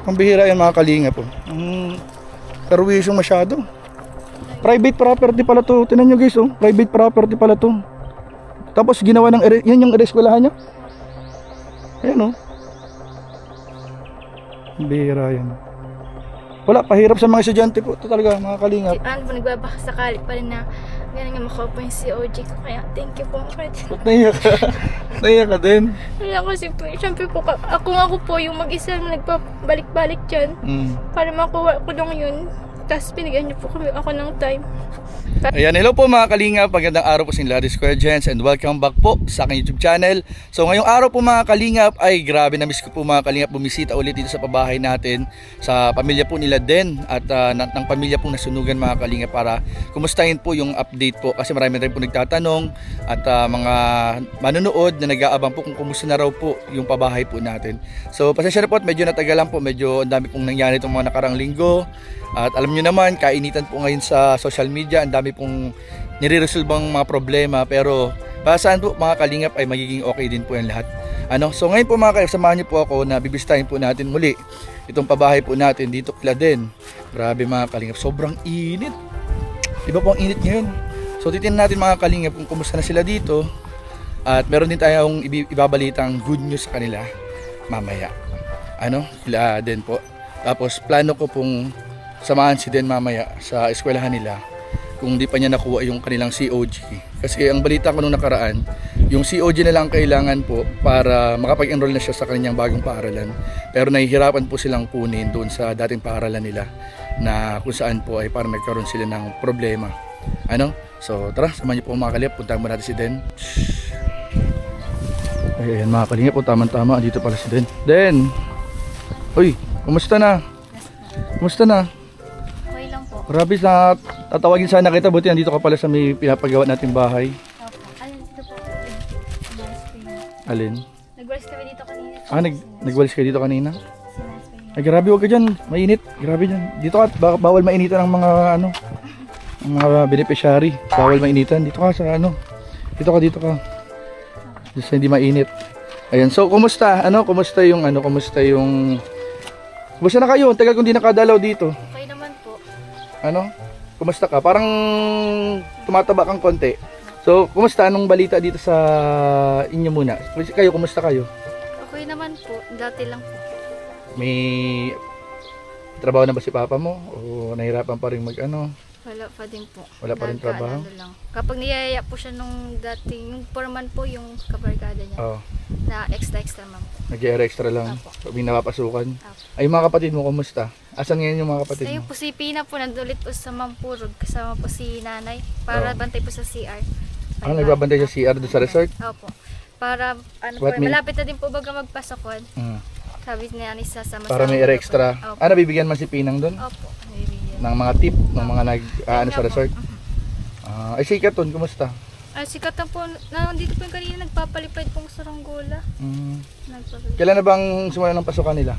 Pambihira yan mga kalinga po. Perwisyong masyado. Private property pala to. Tingnan nyo guys, oh. Private property pala to. Tapos ginawa ng yan yung eskwelahan niya. Ayan, oh. Bihira yan. Wala, pahirap sa mga estudyante po. Ito talaga, mga kalingap. Ano po, nagbabaka sakali pa rin na gano'n nga makuha po yung COG ko. Kaya thank you po. Ba't naiyak ka? Naiyak ka din? Wala kasi po, syempre po, ako po yung mag-isa na nagpabalik-balik dyan. Para makuha ko lang yun. Tapos pinigyan niyo po kami ako ng time. Ayan, hello po mga kalingap. Magandang araw po sa inyo, Square Gens, and welcome back po sa aking YouTube channel. So ngayong araw po mga kalingap ay grabe na miss ko po mga kalingap bumisita ulit dito sa pabahay natin sa pamilya po nila Den at ng pamilya pong nasunugan mga kalingap para kumustahin po yung update po kasi marami rin po nagtatanong at mga manonood na nag-aabang po kung kumusta na raw po yung pabahay po natin. So pasensya na po at medyo natagalan po, medyo ang dami pong nangyari itong mga nakarang linggo. At alam nyo naman, kainitan po ngayon sa social media, ang dami pong nire-resolvang mga problema, pero pasan po mga kalingap ay magiging okay din po yung lahat. So ngayon po mga kalingap, samahan nyo po ako na bibisitahin po natin muli itong pabahay po natin dito kila Den. Grabe mga kalingap, sobrang init. Iba po ang init ngayon. So titingnan natin mga kalingap kung kumusta na sila dito. At meron din tayong ibabalitang good news sa kanila mamaya. Sila Den po. Tapos plano ko pong samahan si Den mamaya sa eskwelahan nila kung di pa niya nakuha yung kanilang COG. Kasi ang balita ko nung nakaraan, yung COG na lang kailangan po para makapag-enroll na siya sa kanyang bagong paaralan. Pero nahihirapan po silang kunin doon sa dating paaralan nila na kung saan po ay parang nagkaroon sila ng problema. So tara, samahan niyo po mga kalingap, puntahan mo natin si Den. Ayan mga kalingap po, tama-tama, dito pala si Den. Den! Uy, kumusta na? Kumusta na? Grabe, na tatawagin sana kita, buti nandito ka pala sa may pinapagawa nating bahay. Opo. Alin dito po? Alin? Nag-walis kami dito kanina. Nagwalis kayo dito kanina? Ay grabe, huwag ka dyan, mainit. Grabe dyan. Dito ka, bawal mainitan ng mga mga beneficiary. Bawal mainitan. Dito ka sa Dito ka. Just hindi mainit. Ayan, so kumusta? Kumusta na kayo? Tagal kong di nakadalaw dito. Okay naman po. Kumusta ka? Parang tumataba kang konti. So, kumusta? Anong balita dito sa inyo muna? Kayo, kumusta kayo? Okay naman po. Dati lang po. May trabaho na ba si papa mo? O nahirapan pa rin Wala pa din po. Wala pa rin trabaho? Lang. Kapag niyaya po siya nung dating, yung foreman po yung kabarkada niya. Oo. Na extra man po. Nag-extra lang. Apo. Pag may napapasukan. Apo. Ay, mga kapatid mo, kumusta? Asan ngayon yung mga kapatid Ayun mo? po si Pina po, nandulit po sa Mampurog. Kasama po si nanay. Para bantay po sa CR. Nagbabantay sa CR doon sa resort? Opo. Para, malapit na din po baga magpasokon. Sabi ni Anis sasama para may extra. Nabibigyan man si Pinang doon? Opo. Nabibigyan. Ng mga tip, ng mga sa resort? Ay, si Katon, kumusta? Ay, si Katang po, nandito po yung kanina, nagpapalipad pong saranggola. Kailan na bang simula ng pasukan nila?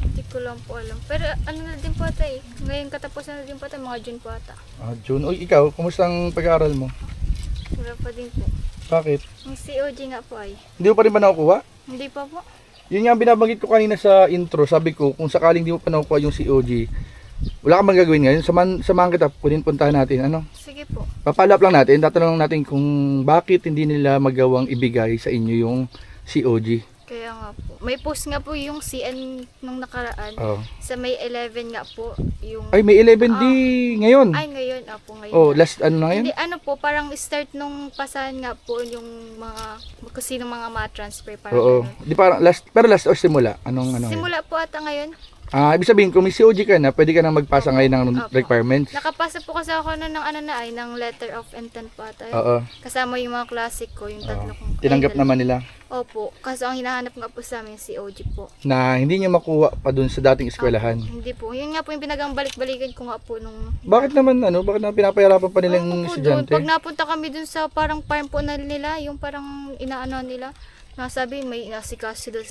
Hindi ko lang po alam. Pero na din po ata eh. Ngayon katapusan na din po ata, mga June po ata. June. Uy, ikaw, kumusta ang pag-aaral mo? Wala pa din po. Bakit? Yung COG nga po ay. Hindi mo pa rin ba nakukuha? Hindi pa po. Yun nga binabanggit ko kanina sa intro. Sabi ko, kung sakaling di mo pa nakukuha yung COG, wala kang magagawin ngayon. Samahan kita, puntahan natin. Sige po. Papalap lang natin, tatanong natin kung bakit hindi nila magawang ibigay sa inyo yung COG. Kaya nga po. May post nga po yung CN nung nakaraan. Sa May 11 nga po. Yung... Ay, may 11D ngayon. Ay, ngayon. Ngayon. Last na ngayon? Hindi, po, parang start nung pasahan nga po yung mga, kung sino mga ma-transfer. Di parang last, pero last o simula? Simula po ata ngayon. Ibig sabihin, kung may COG ka na, pwede ka na magpasa ngayon ng requirements. Nakapasa po kasi ako ng letter of intent po ata. Kasama yung mga classic ko, yung tatlo kong. Tinanggap naman nila? Opo, kasi ang hinahanap nga po sa amin COG po. Na hindi niya makuha pa dun sa dating eskwelahan? Hindi po, yun nga po yung pinagang balik-balikan ko nga po nung... Bakit naman, bakit na pinapahirapan pa nila yung estudyante? Pag napunta kami dun sa parang farm po na nila, yung parang inaano nila, nasabi may inasikaso doon.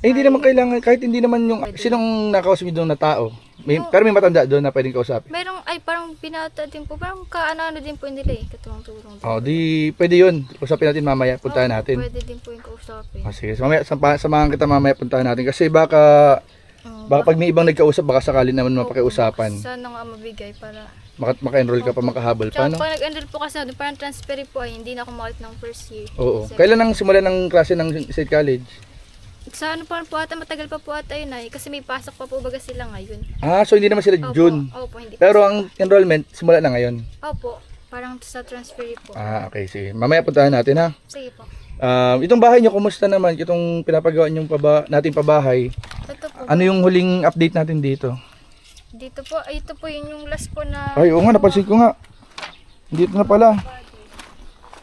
Hindi naman kailangan, kahit hindi naman yung, sinong nakausap doon na tao? Pero may matanda doon na pwedeng kausapin? Merong, parang binata din po, parang kaano din po nila katulong-tulong. Di, pwede yun. Usapin natin mamaya, puntahan natin. Pwede din po yung kausapin. Sige, mamaya, samahan kita mamaya, puntahan natin. Kasi baka, Baka pag may ibang nagkausap, baka sakali naman mapakiusapan. Sana nga mabigay para... Maka-enroll ka pa, makahabol pa, Tsaka no? pag nag-enroll po kasi ako, parang transfer po ay hindi na ako makit ng first year. Oo. Second. Kailan ang simula ng klase ng State College? Sa ano pa po ata, matagal pa po ata yun ay. Kasi may pasok pa po baga sila ngayon. Ah, so hindi naman sila Opo, June. Opo, hindi Pero pa. ang enrollment, simula na ngayon. Opo, parang sa transfer po. Ah, okay, sige. Mamaya puntahan natin, ha? Sige po. Itong bahay nyo, kumusta naman? Itong pinapagawa nyong nating pabahay. Ito po. Ano yung huling update natin dito? Dito po, ay, ito po yun yung last po na... Ay, oo nga, napansin ko nga. Dito na pala.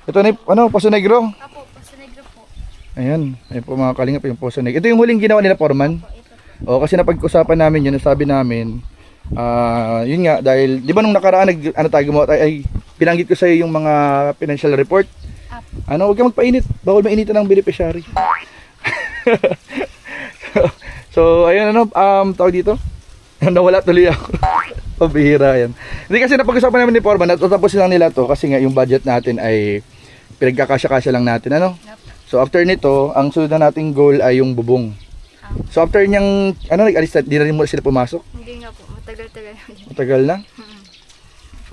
Ito na yung, Poso Negro. Apo, Poso Negro po. Ayan, ayun po mga kalingap, yung Poso Negro. Ito yung huling ginawa nila, Foreman. Ito po. Oo, kasi napag-usapan namin yun, sabi namin, yun nga, dahil, di ba nung nakaraan, pinanggit ko sa'yo yung mga financial report. Apo. Huwag kang magpainit, bawal mainitan ng beneficiary. so, ayun, tawag dito? Nawala tuloy ako. Pabihira yan. Hindi kasi napag-usapan namin ni Foreman, natatapusin lang nila to kasi nga yung budget natin ay pinagkakasya-kasya lang natin, Apo. So after nito, ang sunod na nating goal ay yung bubong. So after niyang, nag-alis na, di na rin mo sila pumasok? Hindi nga po, matagal-tagal. Matagal na?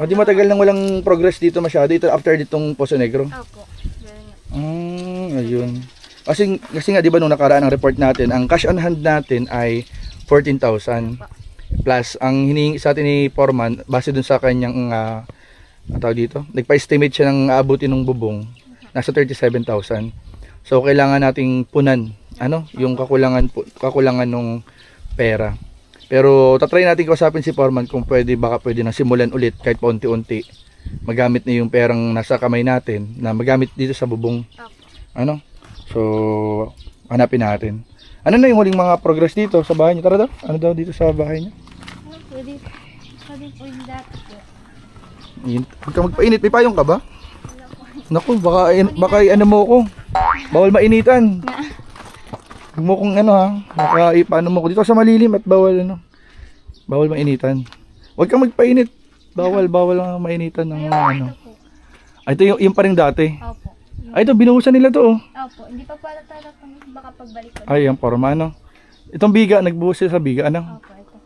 Di matagal nang walang progress dito masyado. Ito after ditong Poso Negro. Opo, ganun nga. Ayun. Kasi nga, di ba nung nakaraan ang report natin, ang cash on hand natin ay 14,000. Plus, ang hinihingi sa atin ni Foreman, base dun sa kanyang, tawag dito, nagpa-estimate siya ng aabutin ng bubong, nasa 37,000. So, kailangan nating punan, yung kakulangan ng pera. Pero, tatry natin kausapin si Foreman kung baka pwede na simulan ulit, kahit paunti-unti, magamit na yung perang nasa kamay natin, na magamit dito sa bubong. Opo. So, hanapin natin. Ano na yung huling mga progress dito sa bahay niyo? Tara daw. Ano daw dito sa bahay niyo? Pwede po yung dati po. Huwag ka magpainit. May payong ka ba? Naku, baka ano mo ko. Bawal mainitan. Huwag mo kong baka paano mo ko. Dito sa malilim at bawal bawal mainitan. Huwag kang magpainit. Bawal lang mainitan ng Ito yung pa rin dati. Opo. Ito, binuhusan nila to. Opo, hindi pa pala talaga baka pagbalik ko. Ay, ang forma, Itong biga, nagbuhos sila sa biga, Opo, ito.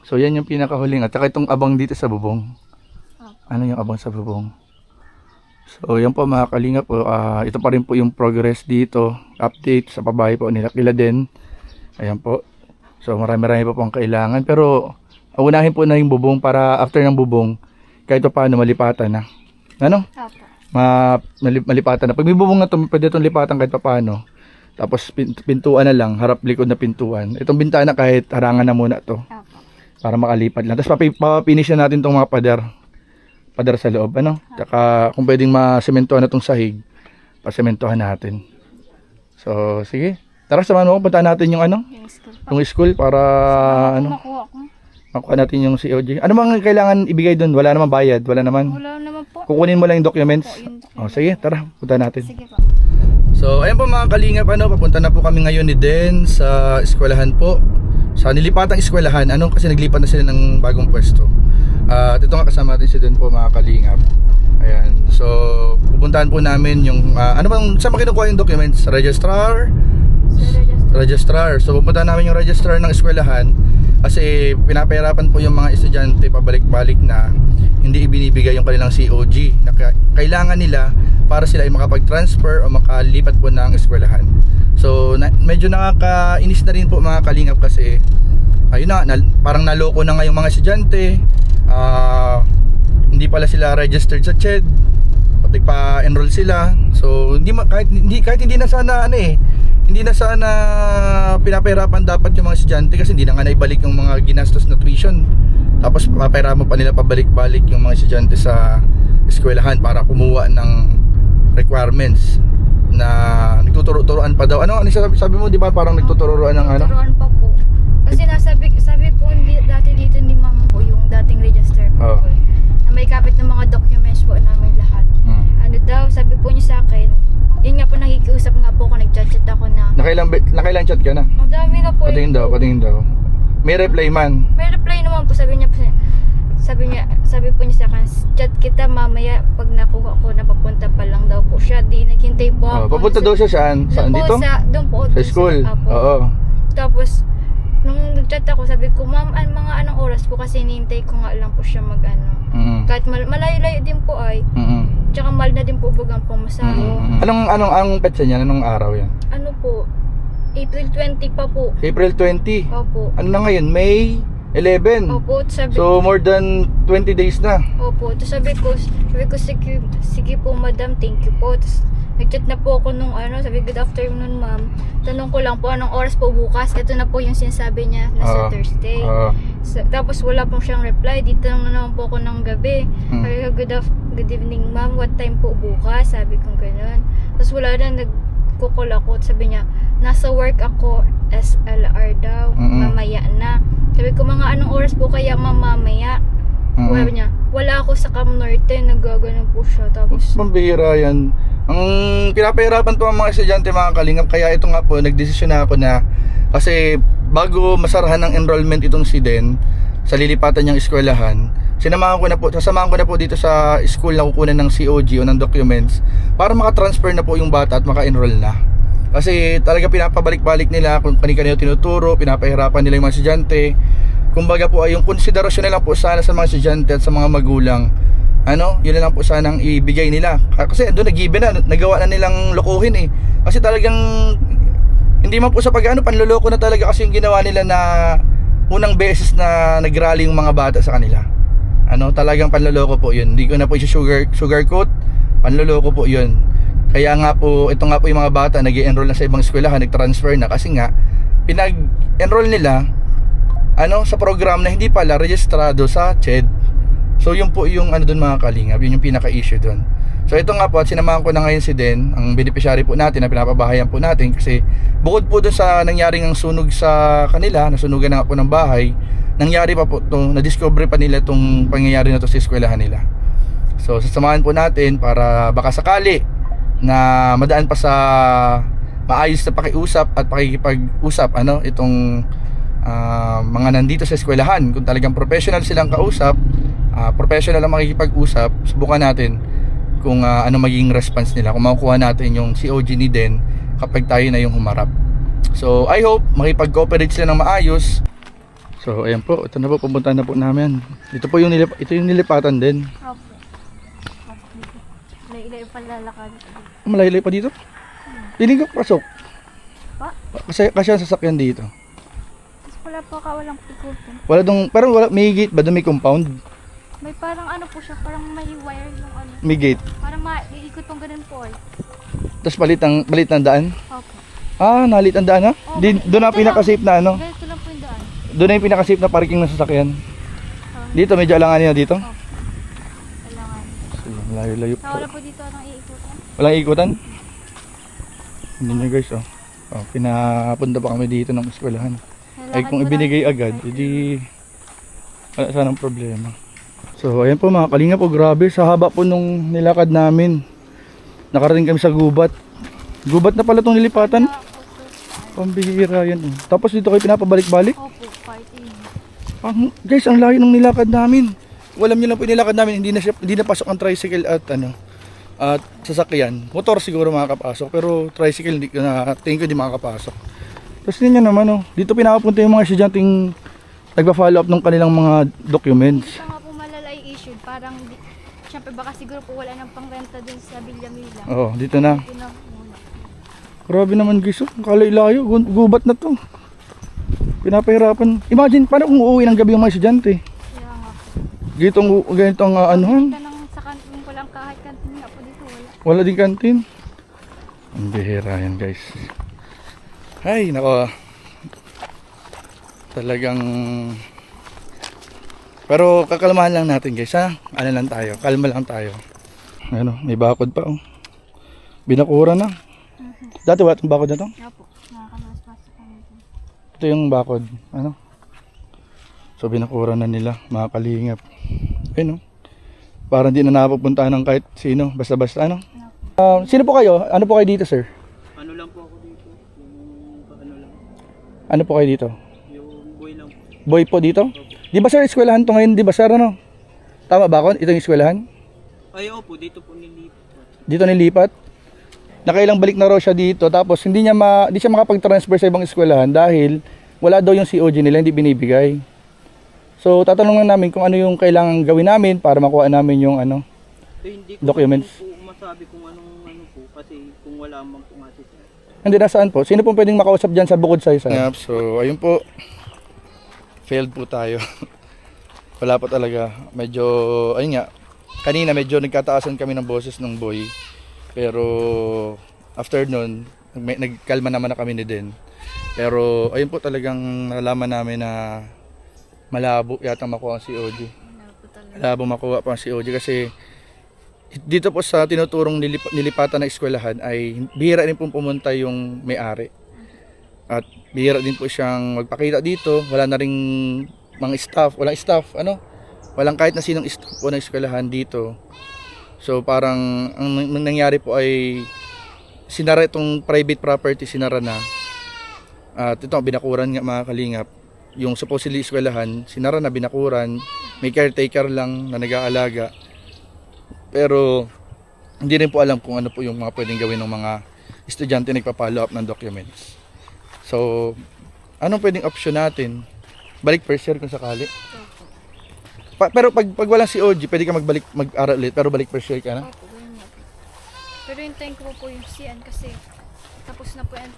So, yan yung pinakahuling. At saka itong abang dito sa bubong. Opo. Ano yung abang sa bubong? So, yan po mga kalingap po. Ito pa rin po yung progress dito. Update sa pabahay po nila. Kila din. Ayan po. So, marami pa pong kailangan. Pero, unahin po na yung bubong para after ng bubong, kahit pa paano malipatan na. Opo. Malipatan na. Pag may bubong na ito, pwede itong lipatan kahit pa paano. Tapos pintuan na lang, harap likod na pintuan. Itong bintana kahit harangan na muna to. Opo. Para makalipat lang. Tapos papapinish na natin itong mga pader sa loob. Tsaka kung pwedeng masementohan na itong sahig, pasementohan natin. So sige, tara samahan mo, puntahan natin yung Yung school po. yung school para Makuha ko. makuha natin yung COG. Ano mang kailangan ibigay doon? Wala namang bayad, wala naman. Wala naman po. Kukunin mo lang yung documents. Yung Sige, tara, punta natin. Sige po. So, ayan po mga kalingap, papunta na po kami ngayon ni Den sa eskwelahan po. Sa nilipatang eskwelahan, kasi naglipat na sila ng bagong pwesto. At ito nga kasama natin si Den po mga kalingap. Ayan, so pupuntahan po namin yung, saan ba kinukuha yung documents? Registrar? Registrar. So pupuntahan namin yung registrar ng eskwelahan kasi pinapahirapan po yung mga estudyante pabalik-balik na hindi ibinibigay yung kanilang COG na kailangan nila para sila ay makapag-transfer o makalipat po ng eskwelahan. So medyo nakakainis na rin po mga kalingap kasi ayun parang naloko na nga yung mga estudyante. Hindi pala sila registered sa CHED, nagpa-enroll sila. So kahit hindi na sana hindi na sana pinapahirapan dapat yung mga estudyante kasi hindi na nga naibalik yung mga ginastos na tuition. Tapos papahirapan pa nila pabalik-balik yung mga estudyante sa eskwelahan para kumuha ng requirements na nagtuturo-turoan pa daw. Ano sabi mo, di ba parang nagtuturuan ng Turuan pa po. Kasi sabi po dati dito ni ma'am po yung dating register po. Na may kapit ng mga documents po namin lahat. Ano daw, sabi po niya sa akin, yun nga po nakikiusap nga po ako, nag-chat ako na. Nakailang chat ka na? Ang dami na po. Patingin daw. May reply man. May reply naman po, sabi po niya sa akin, chat kita mamaya pag nakuha ko na papunta pa lang daw po siya. Di naghintay po ako. Papunta daw siya saan? Saan dito? Doon po. Sa school? Oo. Tapos, nakita ko, sabi ko, ma'am, mga anong oras po kasi hinihintay ko nga lang po siya kahit malayo-layo din po ay. Tsaka mahal na din po bagang pamasahe. Anong petsa niya? Anong araw yan? Ano po? April 20 pa po. April 20? Opo. Ano na ngayon? May 11? Opo, sabi So more than 20 days na. Opo, tapos sabi ko, sige po madam, thank you po. Tapos nag-chat na po ako nung sabi, good afternoon ma'am. Tanong ko lang po anong oras po bukas. Ito na po yung sinasabi niya na sa Thursday. Tapos wala pong siyang reply. Dito lang na naman po ako ng gabi. Sabi ko, good evening ma'am, what time po bukas? Sabi ko gano'n. Tapos wala na, nagkukul ako. Sabi niya, nasa work ako, SLR daw, mamaya na. Sabi ko, mga anong oras po kaya mamaya? Sabi niya, wala ako sa Cam Norte, nagagano po siya. Tapos, Pambihira yan. Ang pinapahirapan po ang mga estudyante, mga kalingap. Kaya ito nga po, nagdesisyon na ako na, kasi bago masarahan ng enrollment itong si Den, sa lilipatan niyang eskwelahan, sasamahan ko na po dito sa school na kukunan ng COG o ng documents para makatransfer na po yung bata at maka-enroll na. Kasi talaga pinapabalik-balik nila kung kanina tinuturo, pinapahirapan nila yung mga estudyante. Kumbaga po ay yung konsiderasyon na lang po sana sa mga estudyante at sa mga magulang. Yun na lang po sanang ibigay nila. Kasi doon nag-given na, nagawa na nilang lokohin eh. Kasi talagang hindi man po sa panloloko na talaga kasi yung ginawa nila na unang beses na nagrally yung mga bata sa kanila. Talagang panloloko po yun. Hindi ko na po sugarcoat, panloloko po yun. Kaya nga po, ito nga po yung mga bata nag-i-enroll na sa ibang eskwelahan, nag-transfer na kasi nga pinag-enroll nila sa program na hindi pala registrado sa CHED. So yun po yung doon mga kalingap, yun yung pinaka-issue doon. So ito nga po, at sinamahan ko na ngayon si Den, ang beneficiary po natin na pinapabahayan po natin kasi bukod po doon sa nangyaring ang sunog sa kanila, nasunugan na nga po ng bahay, nangyari pa po to, na-discover pa nila itong pangyayari na to sa eskwelahan nila. So sasamahan po natin para baka sakali na madaan pa sa maayos na pakiusap at pakikipag-usap itong mga nandito sa eskwelahan. Kung talagang professional silang kausap, professional ang makikipag-usap, subukan natin kung ano magiging response nila, kung makukuha natin yung COG ni Den kapag tayo na yung humarap. So I hope makipag-cooperate sila ng maayos. So ayan po, ito na po, pupunta na po namin. Ito po yung nilipatan din. Opo. Layo-layo pa lalakad. Malayo pa dito? Hindi ka pasok. Pa? Kasi ang sasakyan dito. Wala po walang ikutin. Parang may gate ba doon, may compound? May parang po siya, parang may wire yung May gate. Parang maiikot pong ganun po Tapos balit ng daan? Opo. Nalit ang daan ha? Doon na pinaka-safe na Ganito lang po yung daan. Doon na yung pinaka-safe na parking ng sasakyan. Dito medyo alanganin na dito? Opo. Kailangan. Layo-layo po. Wala po dito iikutan. Walang ikutan? Hindi nyo guys pinapunta pa kami dito ng eskwelahan. Ay kung ibinigay agad, hindi wala sanang problema. So ayan po mga kalinga po, grabe sa haba po nung nilakad namin. Nakarating kami sa gubat. Gubat na pala itong nilipatan. Pambihira yan. Tapos dito kayo pinapabalik-balik. Opo, party. Guys, ang layo nung nilakad namin. Alam nyo lang po yung nilakad namin, hindi na pasok ang tricycle at at sasakyan. Motor siguro makakapasok, pero tricycle tingin ko hindi makakapasok. Tapos din yan naman dito pinapunta yung mga estudyanteng nagpa-follow up ng kanilang mga documents. Ito nga po malala issue, parang syempre baka siguro po wala nang pangrenta dun sa Villamila. Dito na. Ito na muna. Grabe naman guys, kalay-layo, gubat na to. Pinapahirapan. Imagine, paano kung uuwi ng gabi yung mga estudyante? Kaya nga po. Ganito ang anuhan. Sa kantin ko lang kahit kantin nga po dito wala. Wala din kantin. Ang bihira yan guys. Ay, nako. Talagang pero kakalmahan lang natin guys ha. Lang tayo, kalma lang tayo. May bakod pa Binakura na. Dati wala itong bakod na to? Opo, nakakalawas-pasok kami dito. Ito yung bakod. So binakura na nila, mga kalingap. Parang di na napupuntahan ng kahit sino, basta-basta sino po kayo? Ano po kayo dito, sir? Ano lang po ako dito? Lang. Ano po kayo dito? Yung boy lang po. Boy po dito? Di ba sir, eskwelahan to ngayon? Di ba sir, Tama ba ako? Ito yung eskwelahan? Ay, opo, dito po nilipat. Dito nilipat? Nakailang balik na raw siya dito, tapos hindi siya makapag-transfer sa ibang eskwelahan dahil wala daw yung COG nila, hindi binibigay. So tatanungin namin kung ano yung kailangan gawin namin para makuha namin yung ano. Hindi ko Documents. po masabi kung anong ano po kasi kung wala man po nga si sir. Hindi, nasaan po? Sino pong pwedeng makausap dyan sa bukod sa'yo? Yep, so ayun po. Failed po tayo. Wala po talaga. Medyo, ayun nga. Kanina medyo nagkataasan kami ng boses ng boy. Pero after nun, nagkalma naman na kami ni Den. Pero ayun po talagang nalaman namin na malabo yata makuha ang COG. Malabo makuha pa ang COG kasi dito po sa tinuturong nilipatan na eskwelahan ay bihira din pong pumunta yung may-ari. At bihira din po siyang magpakita dito. Wala na ring mga staff, walang staff, walang kahit na sinong staff po ng eskwelahan dito. So parang ang nangyari po ay sinara itong private property, sinara na. At ito, binakuran nga mga kalingap. Yung supposedly eskwelahan, sinara na, binakuran. May caretaker lang na nag-aalaga. Pero hindi rin po alam kung ano po yung mga pwedeng gawin ng mga estudyante nagpa-follow up ng documents. So, anong pwedeng option natin? Balik first year kung sakali. Pero pag walang COG, pwede ka mag-aral ulit, pero balik first year ka na? Opo, ganun nga po. Pero hintayin ko po yung CN kasi tapos na po yung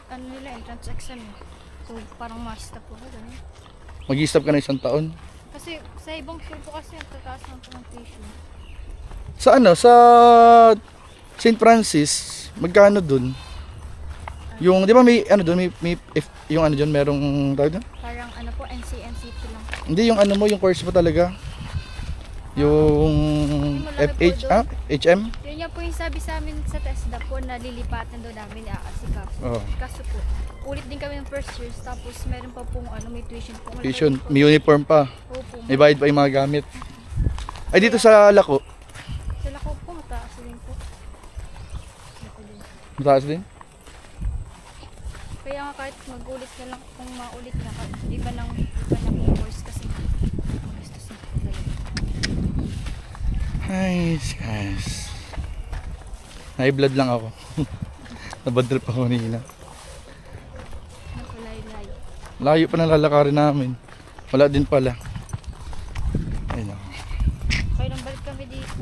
entrance exam. So, parang master po ako ganun. Mag-i-stop ka na 1 taon? Kasi sa ibang school po kasi ang tataas ng po ng tuition. Sa St. Francis, magkano dun? Yung, di ba may yung merong tawag doon? Parang po, NCNCT lang. Hindi, yung yung course mo talaga. Yung FH, HM? Yun nga po yung sabi sa amin sa TESDA po na lilipatan daw namin ni Akasikap. Oo. Kaso po, ulit din kami ng first years tapos meron pa pong may tuition po. Tuition, may uniform pa. Opo. May bayad pa yung mga gamit. Ay, dito sa Lako, Sila ko po, mataas din po. Lako din. mataas din. Kaya nga kahit magulit na lang, kung maulit na, iba ng course kasi gusto siya talaga. Hi guys. High blood lang ako. Nabadrip ako kanina. Nakulay-lay. Layo pa na lalakarin namin. Wala din pala. Ayun ako. Kaya nang balik kami dito,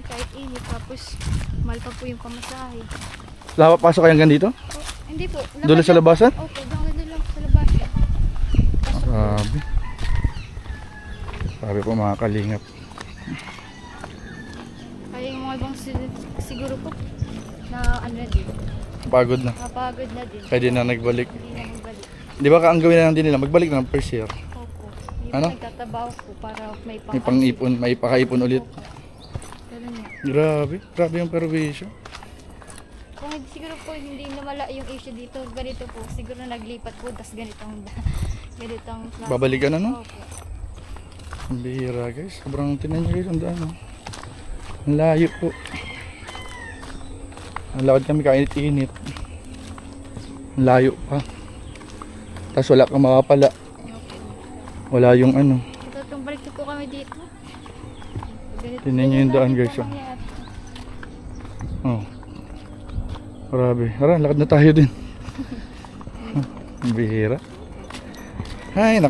kahit init, tapos mahal pa po yung pamasahe. Lawa, pasok kayo hanggang dito? Hindi po. Doon sa labasan? Opo, doon lang sa labasan. Grabe. Grabe po mga kalingap. Kaya yung mga ibang siguro po, na na din. Pagod na. Napagod na din. Kaya di na nagbalik. Hindi na magbalik. Di ba ang gawin na lang din nila? Magbalik na ng first year. Opo. Ano? Nagtatabaho po para may May pang-ipon, may pakaipon ulit. Ganun nga. Grabe. Grabe yung perwisyo. Kung siguro po hindi nawala yung issue dito, ganito po, siguro naglipat po, tas ganitong klase. Babalikan na, no? Opo. Ang bihira guys. Sobrang tinan nyo guys. Ang daan, no? Ang layo po. Ang lakad kami kainit-init. Ang layo pa. Tapos wala kang makapala. Wala yung Ito, itong balik po kami dito. Ganito Tingnan nyo yung daan, guys, oh. mangyayari. Oh. Grabe. Tara, lakad na tayo din. Ang bihira. Ay,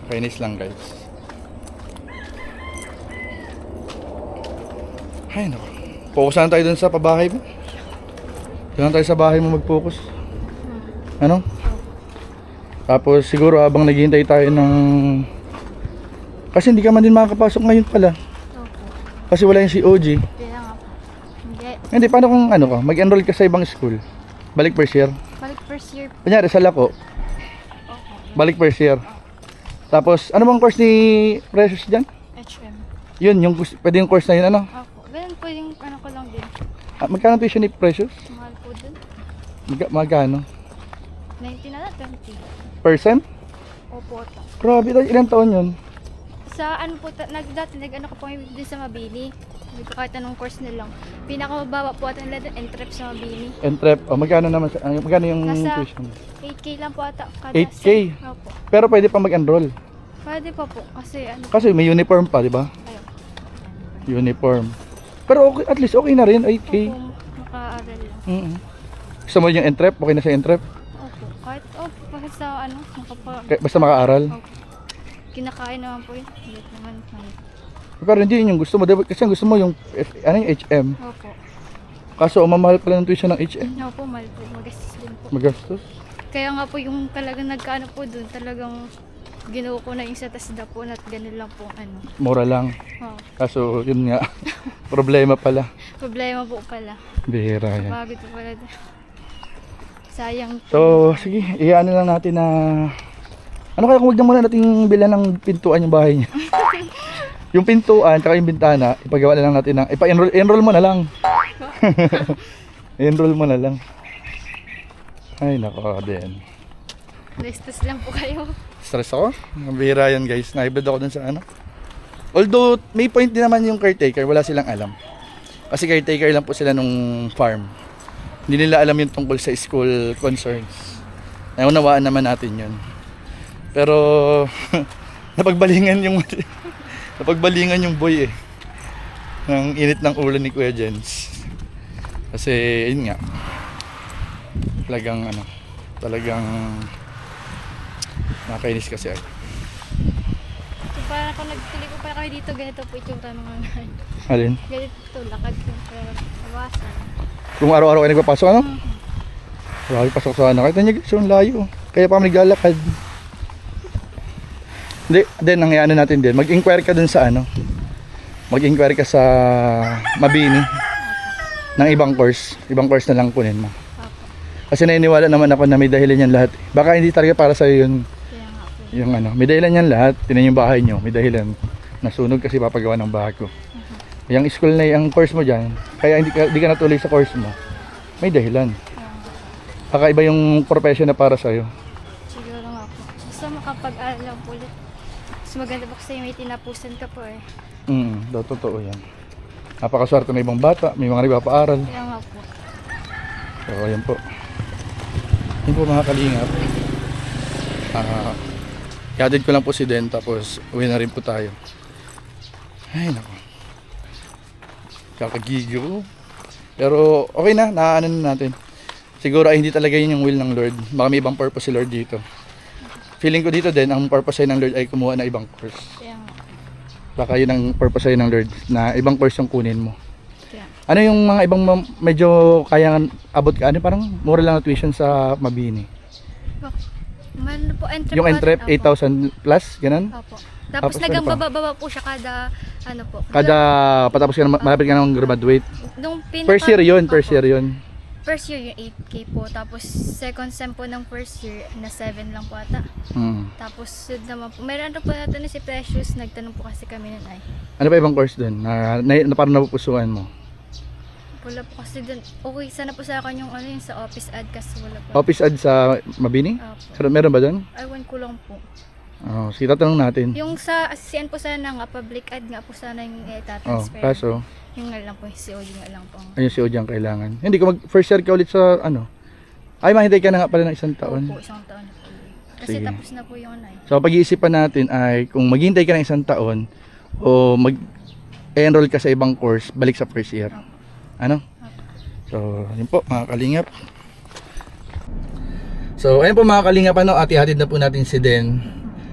kainis lang guys. Ay, naka. Fokusan tayo dun sa pabahay mo. Doon tayo sa bahay mo mag-focus. Ano? Tapos siguro habang naghihintay tayo ng... Kasi hindi ka man din makakapasok ngayon pala. Opo. Kasi wala yung COG. Kaya nga po. Hindi. Hindi, paano kung mag-enroll ka sa ibang school? Balik first year. Balik first year. Kunyari sa Lako, Opo. balik first year. Tapos, ano bang course ni Precious dyan? HM. Yun, pwede yung course na yun, ano? Opo. Ganun po yung ko lang din. Magkano tuition ni Precious? Mahal po dun. Magkano? 19 na 20. Percent? Opo. Grabe, ilang taon yun? Sa ano po, dati nag-ano ko po din sa Mabini. Hindi ko kahit anong course na lang. Pinakamababa po ata nila doon, entrep sa Mabini. Entrep, magkano naman, magkano yung Nasa tuition? 8K lang po ata. Kada 8K? Opo. Pero pwede pa mag-enroll. Pwede pa po, kasi ano. Kasi may uniform pa, di ba? Ayun. Uniform. Pero okay, at least okay na rin, 8K. Opo, makaaral lang. Gusto mo yung entrep? Okay na sa entrep? Opo. Kahit basta ano, Basta makaaral? Opo. Kinakain naman po yun. Hindi naman. Pero hindi yun yung gusto mo. Diba? Kasi ang gusto mo yung, yung HM. Opo. Kaso mamahal pala ng tuition ng HM. Opo, mahal po. Magastos din po. Magastos. Kaya nga po yung talagang nagkaano po dun, talagang ginawa ko na yung sa tasdapon at ganun lang po ano. Mura lang. Oh, Kaso yun nga. Problema pala. problema po pala. Bihira yan. Bakit po pala. Sayang. So, sige. Iyaano lang natin na... Ano kaya kung wag na muna natin bilan ng pintuan yung bahay niya? Yung pintuan, tsaka yung bintana, ipagawa na lang natin ng... Enroll mo na lang. Enroll mo na lang. Ay, nako din. Restos lang po kayo. Stress ako? Mabihira yan guys. Naibad ako dun sa ano. Although, may point din naman yung caretaker. Wala silang alam. Kasi caretaker lang po sila nung farm. Hindi nila alam yung tungkol sa school concerns. Naunawaan naman natin yun. Pero, napagbalingan yung boy eh. Ang init ng ulo ni Kuya Jens. Kasi, yun nga. Talagang nakakainis kasi ay. So, parang kung nagtuloy ko pa kayo dito, ganito po yung tanong nga. Alin? Ganito, lakad ko. Pero, nabawasan. Kung araw-araw kayo nagpapasok, ano? Grabe, pasok sa ano. Kahit nandiyan guys, yung layo. Kaya pa kami naglalakad. Hindi, then ang ano natin din, mag-inquire ka dun sa ano. Mag-inquire ka sa Mabini. Ng ibang course. Ibang course na lang kunin mo. Kasi naniniwala naman ako na may dahilan yan lahat. Baka hindi talaga para sa'yo yun. Kaya nga po. Yung ano, may dahilan yan lahat. Tinan yung bahay nyo, may dahilan. Nasunog kasi papagawa ng bahay ko. Yung school na yung course mo dyan, kaya hindi ka natuloy sa course mo, may dahilan. Baka iba yung profession na para sa'yo. Siguro nga po. Basta makapag-aral lang po ulit. Mas maganda po kasi may tinapusan ka po eh. Totoo yan. Napakaswerte na ibang bata, may mga nagpapaaral. Kaya nga po. So, ayan po. Yun po mga kalingap. Ihatid ko lang po si Den, tapos uwi na rin po tayo. Ay, naku. Kakagigyo. Pero okay na, naaanan na natin. Siguro ay hindi talaga yun yung will ng Lord. Baka may ibang purpose si Lord dito. Feeling ko dito din, ang purpose ay ng Lord ay kumuha ng ibang course. Kaya nga. Baka yun ang purpose ay ng Lord, na ibang course yung kunin mo. Kaya. Ano yung mga ibang medyo kaya abot ka? Ano parang mura lang na tuition sa Mabini? Man po, entrep Yung entrep, Opo. 8,000 plus, ganun? Opo. Tapos Tapos nagang ano pa? baba po siya kada, ano po. Kada patapos ka na, malapit ka na graduate. Nung pinaka, First year yun, Opo. first year yun. First year yung 8K po. Tapos second sem po ng first year na 7 lang po ata. Tapos sud naman po. Meron po natin si Precious. Nagtanong po kasi kami nun ay. Ano pa ibang course dun? Na parang napupusuan mo? Wala po kasi dun. Okay, sana po sa akin yung ano yung sa office ad kasi wala po. Office ad sa Mabini? Opo. Meron ba dun? Aywan ko lang po. Oh, sige, tatanong natin. Yung sa CN po sana nga, public ad nga po sana yung Oh, itatransfer. kaso, Yung nga lang po, yung COD nga lang po. ayun si Oji ang kailangan. Hindi ko first year ka ulit sa ano? Ay, mahintay ka na nga pala ng isang taon. Opo, isang taon na po. Kasi Sige. tapos na po yung ano eh. So, pag-iisipan natin ay kung maghintay ka ng isang taon o mag-enroll ka sa ibang course, balik sa first year. Ano? So, yun po mga kalingap. So, ayun po mga kalingap, ano, ati-hatid na po natin si Den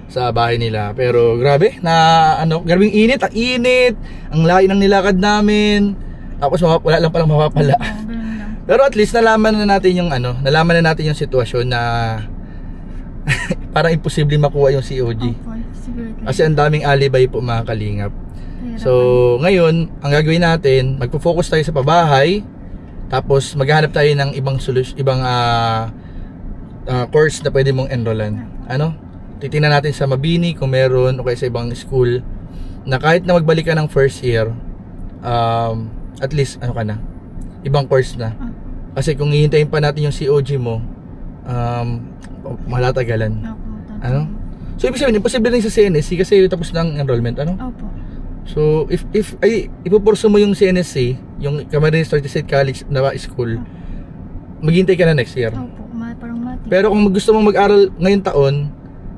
sa bahay nila. Pero grabe, grabing init, ang init, ang layo ng nilakad namin. Tapos wala lang palang mapapala. Pero at least nalaman na natin yung sitwasyon na parang imposible makuha yung COG. Kasi ang daming alibay po mga kalingap. So, ngayon, ang gagawin natin, magpo-focus tayo sa pabahay. Tapos maghahanap tayo ng ibang course na pwede mong enrollan. Ano? Titingnan natin sa Mabini kung meron o kaya sa ibang school na kahit na magbalik ka ng first year, at least ibang course na. Kasi kung hihintayin pa natin yung COG mo, malatagalan. Ano? So ibig sabihin, imposible rin sa CNSC kasi tapos ng enrollment, ano? Opo. So if ipupurso mo yung CNSC, yung Camarines State College na school, maghintay ka na next year. Opo, parang mati. Pero kung gusto mong mag-aral ngayong taon,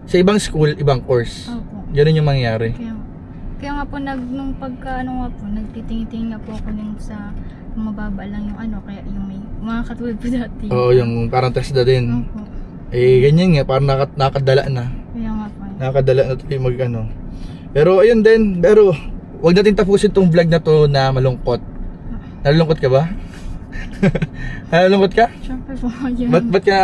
sa ibang school, ibang course. Opo. Ganun yung mangyari. Kaya nga po, nung pagka, nagtitingin-tingin na po ako sa mababa lang yung ano, kaya yung may mga katulad po dati. Oo, yung parang TESDA din. Opo. Eh, ganyan nga, parang nakadala na. Kaya nga po. Nakadala na tayo mag ano. Pero ayun din, pero wag natin tapusin tong vlog na to na malungkot. Nalulungkot ka ba? Nalulungkot ka? Siyempre po yun. Ba't ka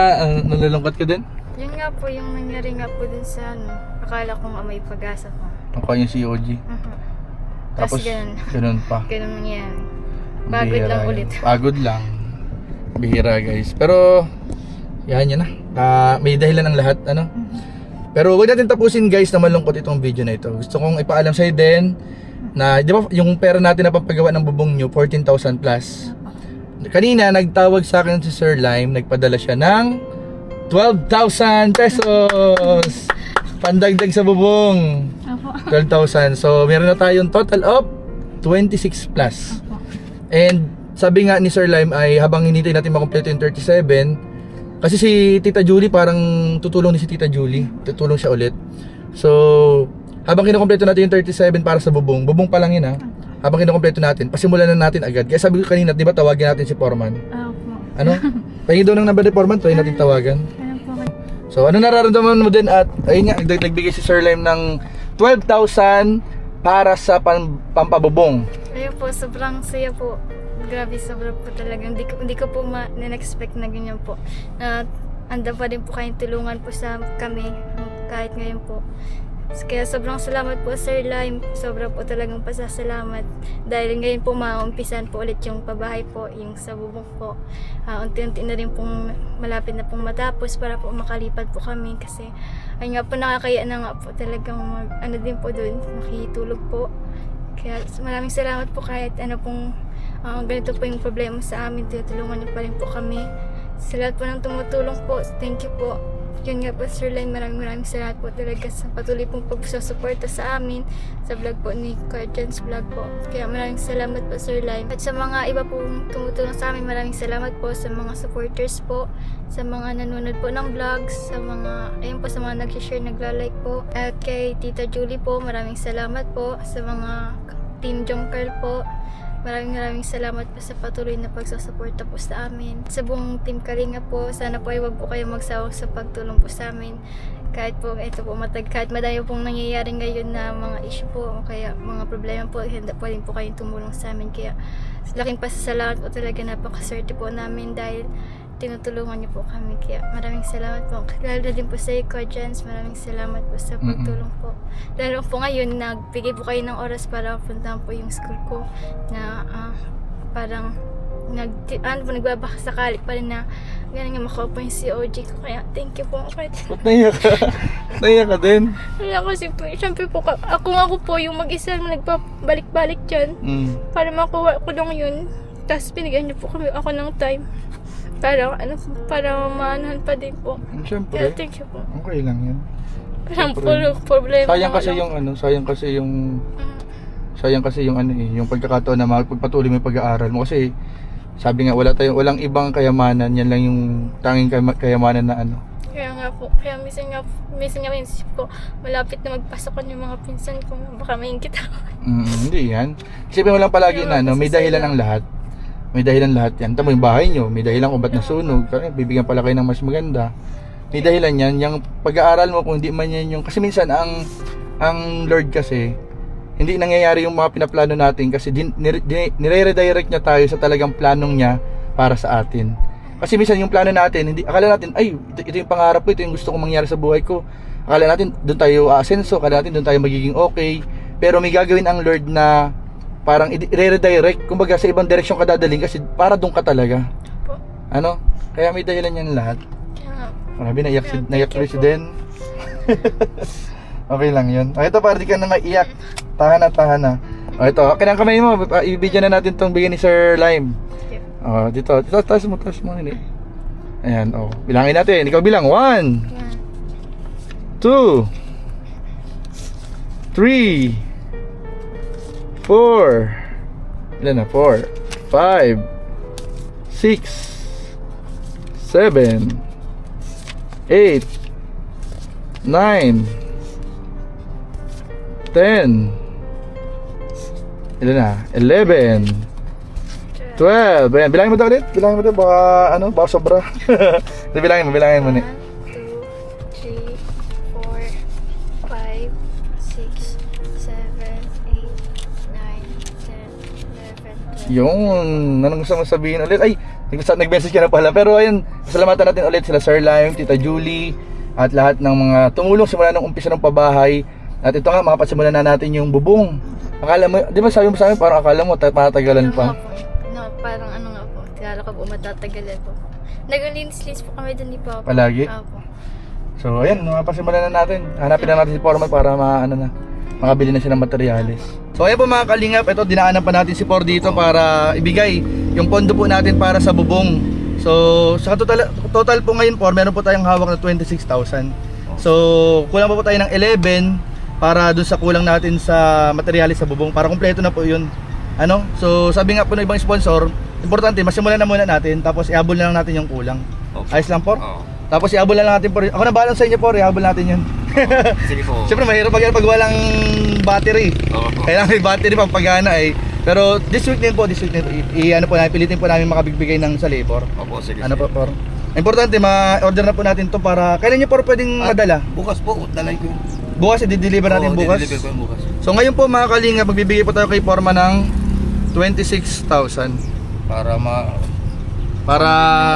nalulungkot ka din? Yun nga po yung nangyari nga po dun sa ano. Akala ko nga may pag-asa po. Ako yung COG. Tapos ganun pa. Ganun yan. Pagod Bihira lang yun. ulit. Pagod lang. Bihira guys. Pero yan na. May dahilan ang lahat, ano? Pero wag natin tapusin guys na malungkot itong video na ito. Gusto kong ipaalam sa'yo din na, di ba yung pera natin na pampagawa ng bubong nyo, 14,000 plus. Kanina, nagtawag sa akin si Sir Lime, nagpadala siya ng 12,000 pesos! Pandagdag sa bubong. Opo. 12,000. So, meron na tayong total of 26 plus. Opo. And sabi nga ni Sir Lime ay habang hinintay natin makompleto yung 37, kasi si Tita Julie parang tutulong ni si Tita Julie. Tutulong siya ulit. So, habang kinokompleto natin yung 37 para sa bubong pa lang yun ha. Habang kinokompleto natin, pasimulan na natin agad. Kaya sabi ko kanina, di ba tawagin natin si Foreman? Opo. Ano? Pahingi daw ng number ni Foreman, try natin tawagan. Ano po kayo? So, ano nararamdaman mo din at ayun nga, nagbigay si Sir Lime ng 12,000 para sa pampabubong. Ayun po, sobrang saya po. Grabe, sobrang po talaga. Hindi ko po na-expect na ganyan po. Na anda pa din po kayong tulungan po sa kami kahit ngayon po. Kaya sobrang salamat po Sir Lime. Sobrang po talagang pasasalamat. Dahil ngayon po maumpisan po ulit yung pabahay po, yung sa bubong po. Unti-unti na rin pong malapit na pong matapos para po makalipat po kami. Kasi ay nga po nakakaya na nga po talagang ano din po doon, makitulog po. Kaya maraming salamat po kahit ano pong ganito po yung problema sa amin, tutulungan niyo pa rin po kami. Sa lahat po ng tumutulong po, thank you po. Yun nga po Sir Lime, maraming salamat po talaga sa patuloy pong pagsusuporta sa amin sa vlog po ni Kuya Jens Vlog po. Kaya maraming salamat po Sir Lime. At sa mga iba pong tumutulong sa amin, maraming salamat po sa mga supporters po, sa mga nanonood po ng vlogs, sa mga, ayun po, sa mga nag-share, nagla-like po. At kay Tita Julie po, maraming salamat po. Sa mga Team Jomcarl po, maraming salamat po sa patuloy na pagsusuporta po sa amin. Sa buong Team Kalinga po, sana po ay wag po kayo magsawang sa pagtulong po sa amin. Kahit po ito po kahit madami pong nangyayari ngayon na mga issue po, o kaya mga problema po, hindi po rin po kayong tumulong sa amin. Kaya laking pasasalamat po talaga, napakaswerte po namin dahil tinutulungan niyo po kami. Kaya maraming salamat po. Lalo na din po sa iyo, Kuya Jens, maraming salamat po sa pagtulong po. Lalo po ngayon, nagbigay po kayo ng oras para puntahan po yung school ko na parang nagbabaka sakali pa rin na ganun nga makuha po yung COG ko. Kaya thank you po. Ba't naiyak ka? Naiyak ka din? Wala kasi po, syempre po, ako po yung mag-isa nagpabalik-balik dyan para makuha ko lang yun. Tapos binigyan niyo po kami ako ng time para maanahan pa din po. Siyempre. Kaya thank you po. Okay lang yan. Parang puro problema. Sayang na kasi wala. yung ano, sayang kasi yung ano yung pagkakataon na magpagpatuloy mo yung pag-aaral mo kasi sabi nga walang ibang kayamanan, yan lang yung tanging kayamanan na ano. Kaya nga po, kaya minsan nga isip ko, malapit na magpasokan yung mga pinsan ko, baka maingkit ako. Hindi yan. Isipin mo lang palagi na, no, may dahilan ang lahat. May dahilan lahat yan. Tama yung bahay nyo, may dahilan kung ba't nasunog. Kasi bibigyan pala kayo ng mas maganda. May dahilan yan. Yung pag-aaral mo, kung hindi man yan yung... Kasi minsan, ang Lord kasi, hindi nangyayari yung mga pinaplano natin kasi nire-redirect niya tayo sa talagang planong niya para sa atin. Kasi minsan yung plano natin, akala natin, ay, ito yung pangarap ko, ito yung gusto kong mangyari sa buhay ko. Akala natin, doon tayo aasenso, akala natin, doon tayo magiging okay. Pero may gagawin ang Lord na parang i-redirect, kumbaga sa ibang direksyon ka dadaling kasi para doon ka talaga. Po. Ano? Kaya may dahilan yan lahat. Kaya, Marami naiyak thank you si Den. Okay lang yun. O ito, para di ka na maiyak. Tahan na. O ito, okay ang kamay mo. Ibigyan na natin tong bigyan ni Sir Lime. O, dito, taas mo. Hindi. Ayan, o. Bilangin natin. Ikaw bilang. 1 2 3 4. Ilan na? 4 5 6 7 8 9 10. Ilan na? 11 12. Ayan, bilangin mo daw ulit. Bilangin mo daw. Baka, baka sobra. Bilangin mo ni. 1, 2, 3, 4, 5, 6, 7, 8, 9, 10, 11, 12. Yung, anong gusto mo sabihin ulit? Ay, nag-message ka na pala. Pero ayun, salamatan natin ulit sila Sir Lime, Tita Julie, at lahat ng mga tumulong simula ng umpisa ng pabahay. At ito nga, makapasimulan na natin yung bubong. Akala mo, di ba sabi mo sa amin, parang akala mo matagalan pa. No, parang ano nga po. Kala ko po matatagalan po. Naglinis-linis po kami dun ni Papa. Palagi? Opo. So ayan, makapasimulan na natin. Hanapin na natin si Foreman para makabili na siya ng materyales. So ayan po mga kalingap, ito dinaanan pa natin si Por dito para ibigay yung pondo po natin para sa bubong. So sa total po ngayon po, meron po tayong hawak na 26,000. So kulang pa po tayo ng 11 para dun sa kulang natin sa materyales sa bubong, para kumpleto na po yun. So sabi nga po ng ibang sponsor, importante masimulan na muna natin, tapos ihabol na lang natin yung kulang. Okay. Ayos lang po. Oo. Tapos ihabol na lang natin po. Ako na bahala sa inyo po, ihabol natin yun. Sige po. Siyempre mahirap pag walang battery. Oo. Kailangan may battery pang pagana eh. Pero this week din po, pilitin po namin makabigbigay ng sa labor. Opo, sige. Ano po, Por? Importante, ma-order na po natin to para, kailan nyo po pwedeng madala? Bukas po, dalay ko yun. Bukas, i-deliver natin Oo, bukas. dideliver ko yun bukas. So ngayon po mga kalinga, magbibigay po tayo kay Forma ng 26,000. Para Para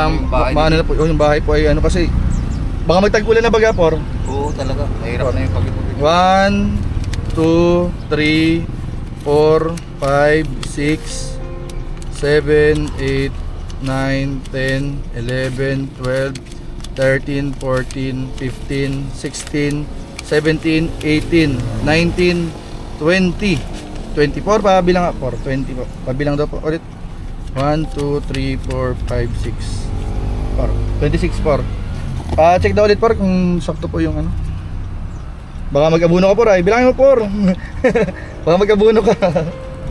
Yung bahay maano na po, yung bahay po ay kasi baka magtag-ulan na baga, Por. Oo, talaga. Mahirap na yung pag-ipag. 1, 2, 3, 4, 5, 6, 7, 8, 9, 10, 11, 12, 13, 14, 15, 16, 17, 18, 19, 20, 24, pabilang nga, 20 po. Pabilang daw po ulit. 1, 2, 3, 4, 5, 6, 4. 26, 4. Pa-check daw ulit, Por, kung sakto po yung Baka mag-abuno ka, Por, ay. Bilangin mo, Por. Baka mag-abuno ka.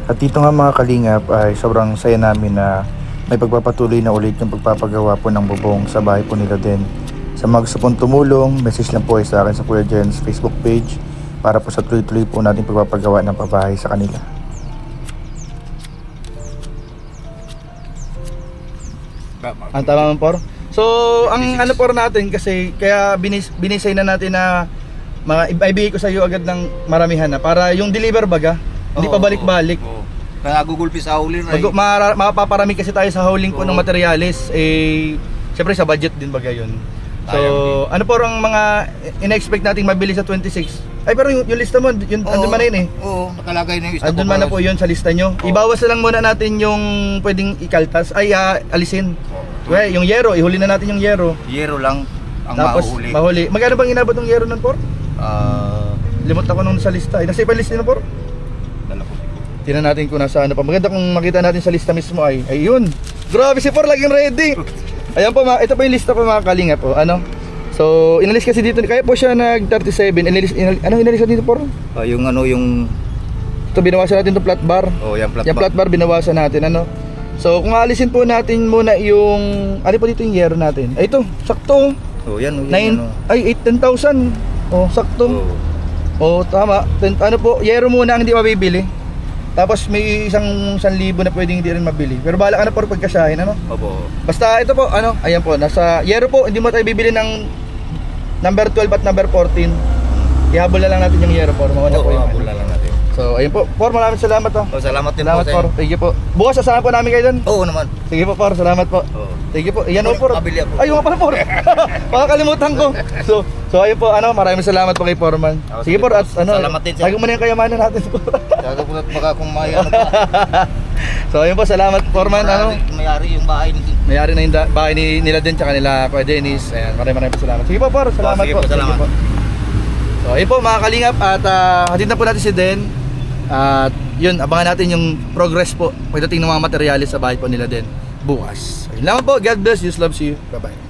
At dito nga mga kalingap ay sobrang saya namin na may pagpapatuloy na ulit yung pagpapagawa po ng bubong sa bahay po nila din. Sa mga gusto pong tumulong, message lang po ay sa akin sa Kuya Jen's Facebook page para po sa tuloy-tuloy po natin pagpapagawa ng pabahay sa kanila. Ang tama mo, Por? So, ang Por natin kasi kaya binisay na natin na ibigay ko sa iyo agad ng maramihan na para yung deliver baga, hindi pa balik-balik. Oo. Kaya gugulpi sa huli na. Mapaparami kasi tayo sa hauling po ng materyales, syempre sa budget din baga yun. So, ano po ang mga ina-expect nating mabili sa 26? Ay, pero yung lista mo, yun, andun man na yun eh. Oo, nakalagay na yung isa. Andun man na po yun sa lista nyo. Ibawas na lang muna natin yung pwedeng ikaltas, alisin. Well, yung yero, ihuli na natin yung yero. Yero lang ang Tapos, mahuli. Magkano bang inabot ng yero nun, Por? Limot ako nung sa lista. Nasa ibang lista na, Por? Dala ko. Tingnan natin kung nasa ano pa. Maganda kung makita natin sa lista mismo ay ayun. Grabe si Por, laging ready. Ayan po, ito po yung lista po mga kalinga po. So, inalis kasi dito. Kaya po siya nag-37. Inalis natin dito, Por? Yung Ito, binawasan natin itong flat bar. yung flat Yung flat bar, binawasan natin. So, kung alisin po natin muna yung... Ano po dito yung yero natin? Ay, ito, sakto. Oh, yan. 10,000. Oh, sakto. Oh, tama. Yero muna ang hindi mabibili. Tapos may isang 1,000 na pwedeng hindi rin mabili. Pero bahala ka na po pagkasahin, Opo. Basta ito po, ayan po, nasa yero po, hindi mo tayo bibili ng number 12 at number 14. Ihabol na lang natin yung yero, Por. Mauna po yung Habol na lang natin. So, ayun po. Por, maraming salamat po. Salamat din Salamat, po sa Por. Thank you po. Bukas, sasama po namin kayo doon. Oo naman. Sige po, Por. Salamat po. Oo. Thank you po. Yan po, Por. Pabili ako. Ay, yung pala, Por. Makakalimutan ko. So ayun po, maraming salamat po kay Foreman. Sige, Por, at Salamat din, sir. tago mo na yung kayamanan natin, Por. Sabi ko baka kung may pa. So ayun po, salamat, Foreman. Mayari yung bahay ni. Mayari na yung bahay nila din, tsaka nila Kuya Dennis. Ayan, maraming salamat. Sige po, Por. Salamat Sige po. po, salamat. Sige po. So ayun po mga kalingap, at hatid na po natin si Den. At yun, abangan natin yung progress po pagdating ng mga materyales sa bahay po nila din bukas. Ayun lang po, God bless, Jesus loves you. Bye bye.